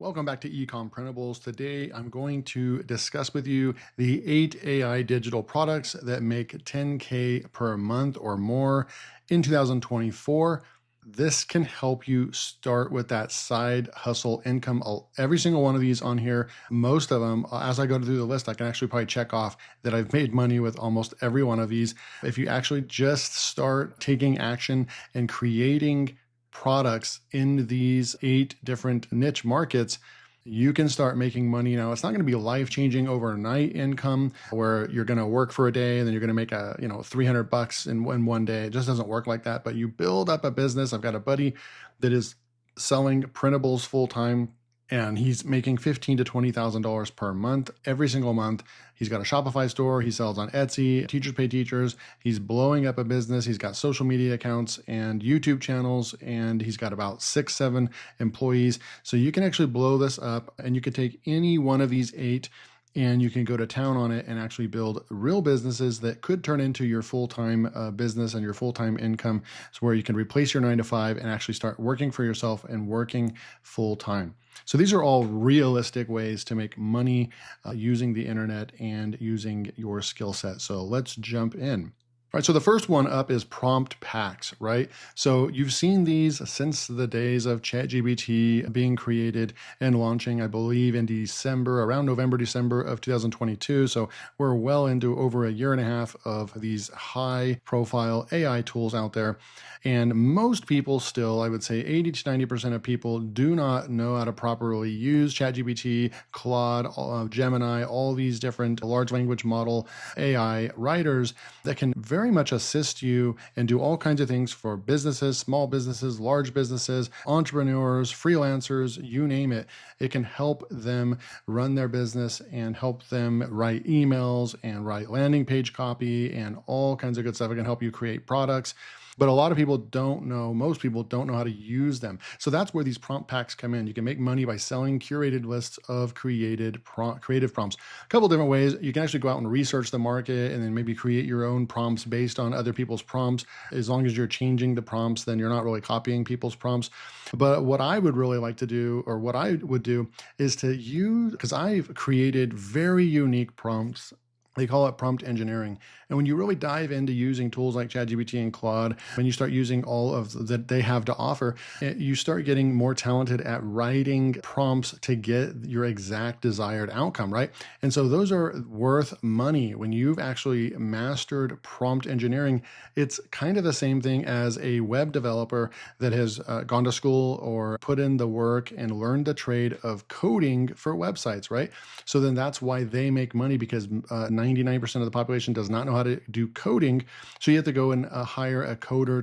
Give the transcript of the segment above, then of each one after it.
Welcome back to Ecom Printables. Today, I'm going to discuss with you the 8 AI digital products that make 10K per month or more in 2024. This can help you start with that side hustle income. Every single one of these on here, most of them, as I go through the list, I can actually probably check off that I've made money with almost every one of these. If you actually just start taking action and creating products in these 8 different niche markets, you can start making money. Now, it's not going to be life-changing overnight income where you're going to work for a day and then you're going to make $300 in one day. It just doesn't work like that. But you build up a business. I've got a buddy that is selling printables full-time, and he's making $15,000 to $20,000 per month every single month. He's got a Shopify store. He sells on Etsy. Teachers pay teachers. He's blowing up a business. He's got social media accounts and YouTube channels, and he's got about 6-7 employees. So you can actually blow this up, and you could take any one of these 8 and you can go to town on it and actually build real businesses that could turn into your full-time business and your full-time income. So where you can replace your 9 to 5 and actually start working for yourself and working full-time. So these are all realistic ways to make money using the internet and using your skill set. So let's jump in. All right, so the first one up is prompt packs, right? So you've seen these since the days of ChatGPT being created and launching, I believe, in December, around November, December of 2022. So we're well into over a year and a half of these high profile AI tools out there. And most people still, I would say 80 to 90% of people do not know how to properly use ChatGPT, Claude, Gemini, all these different large language model AI writers that can very much assist you and do all kinds of things for businesses, small businesses, large businesses, entrepreneurs, freelancers, you name it. It can help them run their business and help them write emails and write landing page copy and all kinds of good stuff. It can help you create products. But a lot of people don't know, most people don't know how to use them. So that's where these prompt packs come in. You can make money by selling curated lists of creative prompts. A couple different ways. You can actually go out and research the market and then maybe create your own prompts based on other people's prompts. As long as you're changing the prompts, then you're not really copying people's prompts. But what I would really like to do, or what I would do, is to use, because I've created very unique prompts. They call it prompt engineering. And when you really dive into using tools like ChatGPT and Claude, when you start using all of that they have to offer, you start getting more talented at writing prompts to get your exact desired outcome, right? And so those are worth money. When you've actually mastered prompt engineering, it's kind of the same thing as a web developer that has gone to school or put in the work and learned the trade of coding for websites, right? So then that's why they make money, because 99% of the population does not know how to do coding. So you have to go and hire a coder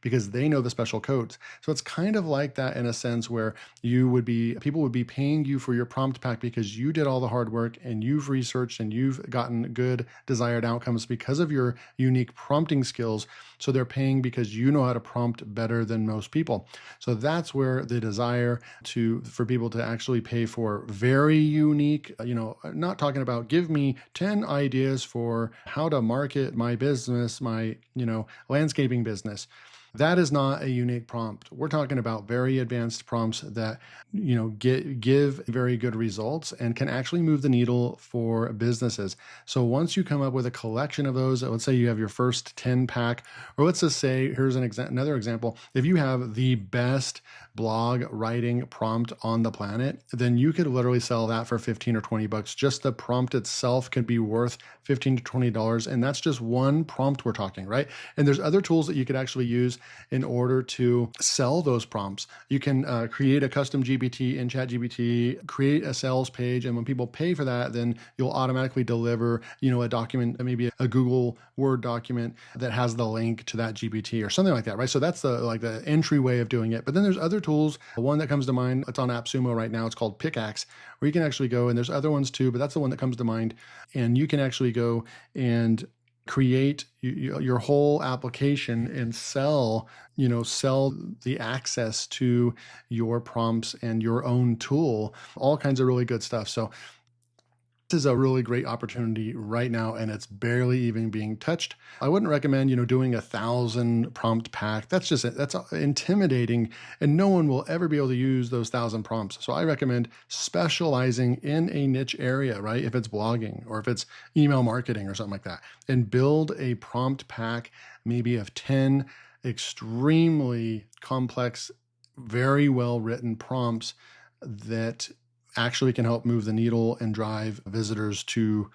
because they know the special codes. So it's kind of like that in a sense, where people would be paying you for your prompt pack because you did all the hard work and you've researched and you've gotten good desired outcomes because of your unique prompting skills. So they're paying because you know how to prompt better than most people. So that's where the desire for people to actually pay for very unique, not talking about give me 10 ideas for how to market my business, my, landscaping business. That is not a unique prompt. We're talking about very advanced prompts that, give very good results and can actually move the needle for businesses. So once you come up with a collection of those, let's say you have your first 10 pack, or let's just say, here's another example. If you have the best blog writing prompt on the planet, then you could literally sell that for 15 or 20 bucks. Just the prompt itself could be worth $15 to $20. And that's just one prompt we're talking, right? And there's other tools that you could actually use in order to sell those prompts. You can create a custom GPT in ChatGPT, create a sales page, and when people pay for that, then you'll automatically deliver, a document, maybe a Google Word document that has the link to that GPT or something like that, right? So that's the entry way of doing it. But then there's other tools. One that comes to mind, it's on AppSumo right now. It's called Pickaxe, where you can actually go, and there's other ones too, but that's the one that comes to mind. And you can actually go and create your whole application and sell the access to your prompts and your own tool, all kinds of really good stuff. So This is a really great opportunity right now, and it's barely even being touched. I wouldn't recommend, doing 1,000 prompt pack. That's intimidating, and no one will ever be able to use those 1,000 prompts. So I recommend specializing in a niche area, right? If it's blogging or if it's email marketing or something like that, and build a prompt pack, maybe of 10 extremely complex, very well written prompts that actually can help move the needle and drive visitors to,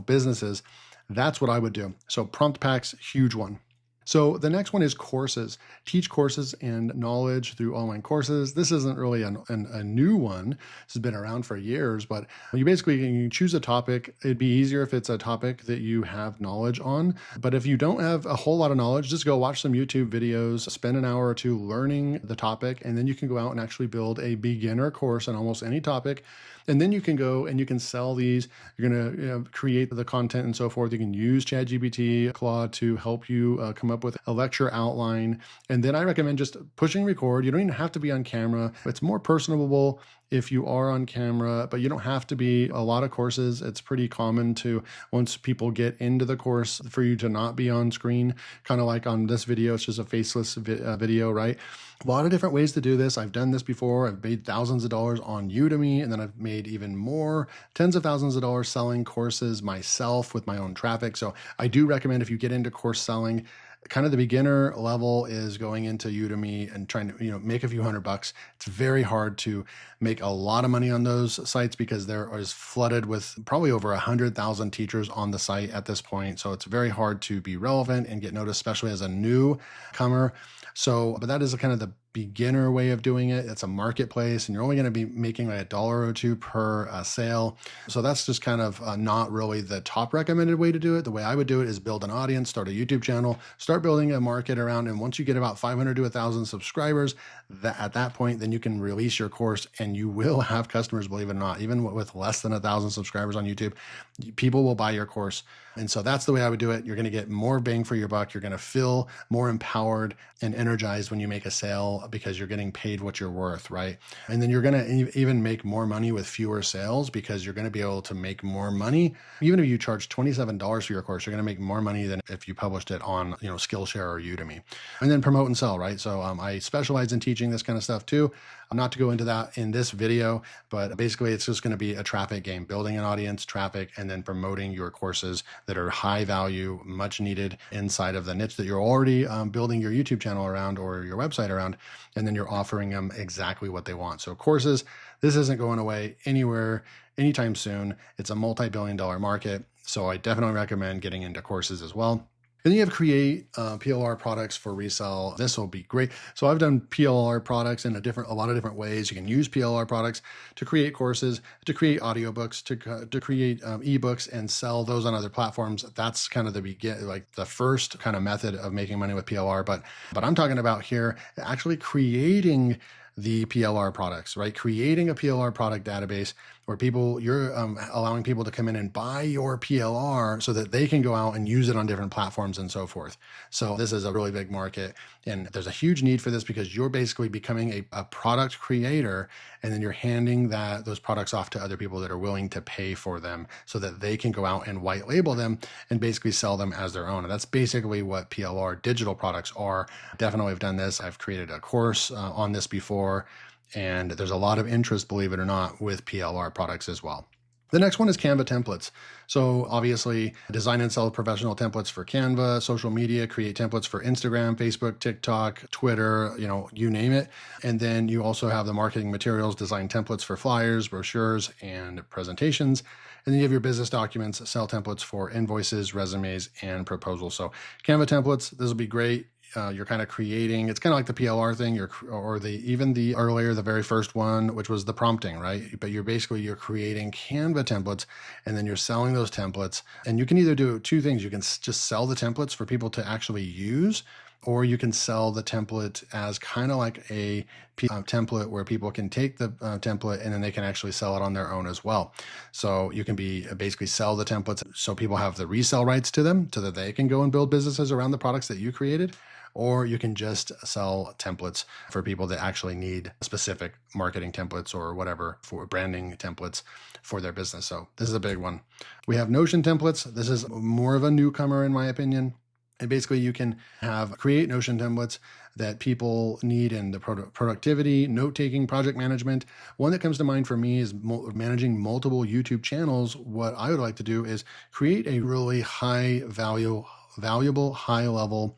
businesses. That's what I would do. So prompt packs, huge one. So the next one is courses. Teach courses and knowledge through online courses. This isn't really a new one. This has been around for years, but you choose a topic. It'd be easier if it's a topic that you have knowledge on. But if you don't have a whole lot of knowledge, just go watch some YouTube videos, spend an hour or two learning the topic, and then you can go out and actually build a beginner course on almost any topic. And then you can go and you can sell these. You're going to create the content and so forth. You can use ChatGPT, Claude to help you come up with a lecture outline. And then I recommend just pushing record. You don't even have to be on camera. It's more personable if you are on camera, but you don't have to be. A lot of courses, it's pretty common to, once people get into the course, for you to not be on screen, kind of like on this video. It's just a faceless video, right? A lot of different ways to do this. I've done this before. I've made thousands of dollars on Udemy, and then I've made even more, tens of thousands of dollars selling courses myself with my own traffic. So I do recommend, if you get into course selling, kind of the beginner level is going into Udemy and trying to, make a few $100. It's very hard to make a lot of money on those sites because there is flooded with probably over 100,000 teachers on the site at this point. So it's very hard to be relevant and get noticed, especially as a newcomer. So, but that is kind of the beginner way of doing it. It's a marketplace, and you're only going to be making like $1 or $2 per sale. So that's just kind of not really the top recommended way to do it. The way I would do it is build an audience, start a YouTube channel, start building a market around. And once you get about 500 to 1,000 subscribers, at that point, then you can release your course and you will have customers, believe it or not. Even with less than 1,000 subscribers on YouTube, people will buy your course. And so that's the way I would do it. You're going to get more bang for your buck. You're going to feel more empowered and energized when you make a sale because you're getting paid what you're worth, right? And then you're going to even make more money with fewer sales because you're going to be able to make more money. Even if you charge $27 for your course, you're going to make more money than if you published it on, Skillshare or Udemy. And then promote and sell, right? So I specialize in teaching this kind of stuff too. I'm not to go into that in this video, but basically it's just going to be a traffic game, building an audience, traffic, and then promoting your courses that are high value, much needed inside of the niche that you're already building your YouTube channel around or your website around, and then you're offering them exactly what they want. So courses, this isn't going away anywhere anytime soon. It's a multi-billion-dollar market. So I definitely recommend getting into courses as well. And then you have create PLR products for resale. This will be great. So I've done PLR products in a lot of different ways. You can use PLR products to create courses, to create audiobooks, to create ebooks and sell those on other platforms. That's kind of the first kind of method of making money with PLR. But I'm talking about here actually creating the PLR products, right? Creating a PLR product database where you're allowing people to come in and buy your PLR so that they can go out and use it on different platforms and so forth. So this is a really big market, and there's a huge need for this because you're basically becoming a product creator, and then you're handing those products off to other people that are willing to pay for them so that they can go out and white label them and basically sell them as their own. And that's basically what PLR digital products are. Definitely have done this. I've created a course on this before. And there's a lot of interest, believe it or not, with PLR products as well. The next one is Canva templates. So obviously, design and sell professional templates for Canva, social media, create templates for Instagram, Facebook, TikTok, Twitter, you name it. And then you also have the marketing materials, design templates for flyers, brochures, and presentations. And then you have your business documents, sell templates for invoices, resumes, and proposals. So Canva templates, this will be great. You're kind of creating, it's kind of like the PLR thing, the very first one, which was the prompting, right? But you're creating Canva templates, and then you're selling those templates. And you can either do two things. You can just sell the templates for people to actually use, or you can sell the template as kind of like a template where people can take the template and then they can actually sell it on their own as well. So you can basically sell the templates so people have the resale rights to them so that they can go and build businesses around the products that you created. or you can just sell templates for people that actually need specific marketing templates or whatever for branding templates for their business. So this is a big one. We have Notion templates. This is more of a newcomer in my opinion. And basically you can create Notion templates that people need in the productivity, note-taking, project management. One that comes to mind for me is managing multiple YouTube channels. What I would like to do is create a really valuable, high-level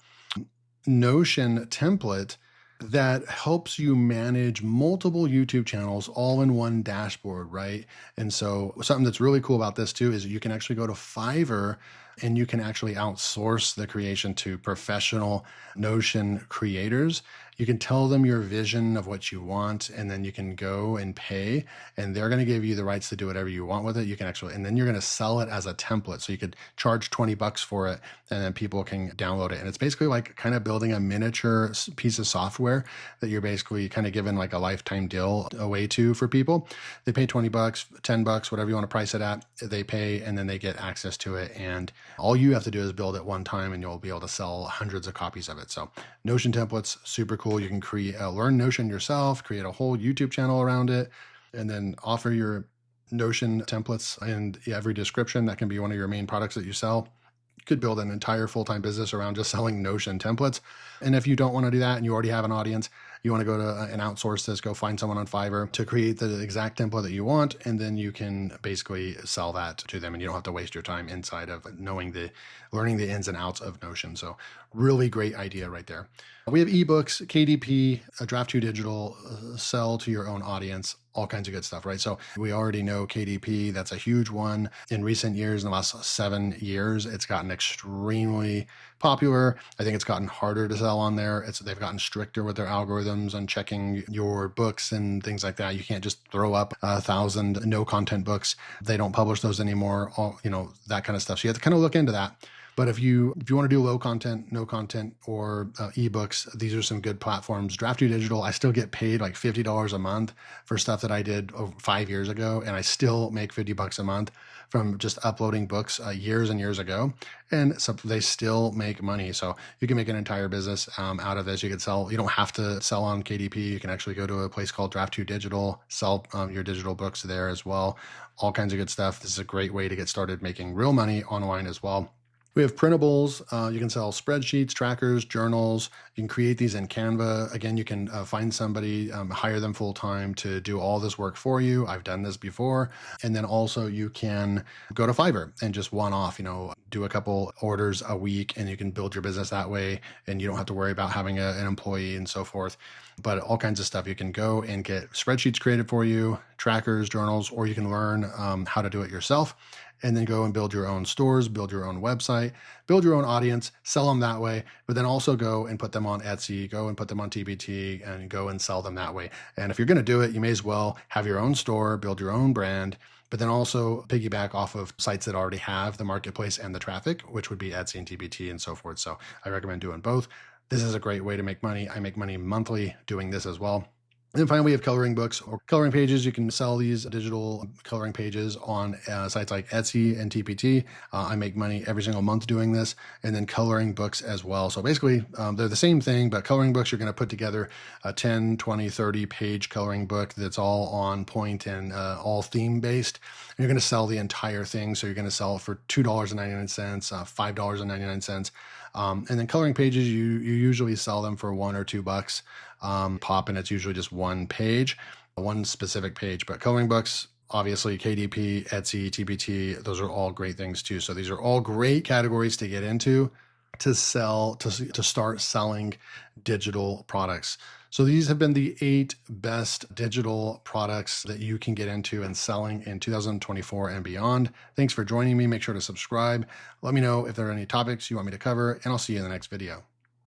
Notion template that helps you manage multiple YouTube channels all in one dashboard, right? And so something that's really cool about this too is you can actually go to Fiverr and you can actually outsource the creation to professional Notion creators. You can tell them your vision of what you want, and then you can go and pay, and they're going to give you the rights to do whatever you want with it. You can actually, and then you're going to sell it as a template. So you could charge 20 bucks for it, and then people can download it. And it's basically like kind of building a miniature piece of software that you're basically kind of given like a lifetime deal away to for people. They pay 20 bucks, 10 bucks, whatever you want to price it at, they pay, and then they get access to it. And all you have to do is build it one time and you'll be able to sell hundreds of copies of it. So Notion templates, super cool. You can learn Notion yourself, create a whole YouTube channel around it, and then offer your Notion templates in every description. That can be one of your main products that you sell. You could build an entire full-time business around just selling Notion templates. And if you don't want to do that and you already have an audience, you want to go to and outsource this, go find someone on Fiverr to create the exact template that you want, and then you can basically sell that to them, and you don't have to waste your time inside of learning the ins and outs of Notion. So really great idea right there. We have ebooks, KDP, Draft 2 Digital, sell to your own audience, all kinds of good stuff, right? So we already know KDP, that's a huge one. In recent years, in the last 7 years, it's gotten extremely popular. I think it's gotten harder to sell on there. They've gotten stricter with their algorithms on checking your books and things like that. You can't just throw up 1,000 no content books. They don't publish those anymore, that kind of stuff. So you have to kind of look into that. But if you want to do low content, no content, or ebooks, these are some good platforms. Draft 2 Digital, I still get paid like $50 a month for stuff that I did 5 years ago, and I still make $50 a month from just uploading books years and years ago. And so they still make money. So you can make an entire business out of this. You don't have to sell on KDP. You can actually go to a place called Draft 2 Digital, sell your digital books there as well. All kinds of good stuff. This is a great way to get started making real money online as well. We have printables. You can sell spreadsheets, trackers, journals. You can create these in Canva. Again, you can find somebody, hire them full time to do all this work for you. I've done this before. And then also you can go to Fiverr and just one-off, do a couple orders a week, and you can build your business that way. And you don't have to worry about having an employee and so forth. But all kinds of stuff. You can go and get spreadsheets created for you, trackers, journals, or you can learn how to do it yourself, and then go and build your own stores, build your own website, build your own audience, sell them that way, but then also go and put them on Etsy, go and put them on TBT, and go and sell them that way. And if you're going to do it, you may as well have your own store, build your own brand, but then also piggyback off of sites that already have the marketplace and the traffic, which would be Etsy and TBT and so forth. So I recommend doing both. This is a great way to make money. I make money monthly doing this as well. And then finally, we have coloring books or coloring pages. You can sell these digital coloring pages on sites like Etsy and TPT. I make money every single month doing this. And then coloring books as well. So basically, they're the same thing, but coloring books, you're going to put together a 10, 20, 30 page coloring book that's all on point and all theme based. And you're going to sell the entire thing. So you're going to sell it for $2.99, $5.99. And then coloring pages, you usually sell them for $1 or $2 pop, and it's usually just one page, one specific page. But coloring books, obviously KDP, Etsy, TBT, those are all great things too. So these are all great categories to get into to start selling digital products. So these have been the 8 best digital products that you can get into and selling in 2024 and beyond. Thanks for joining me. Make sure to subscribe. Let me know if there are any topics you want me to cover, and I'll see you in the next video.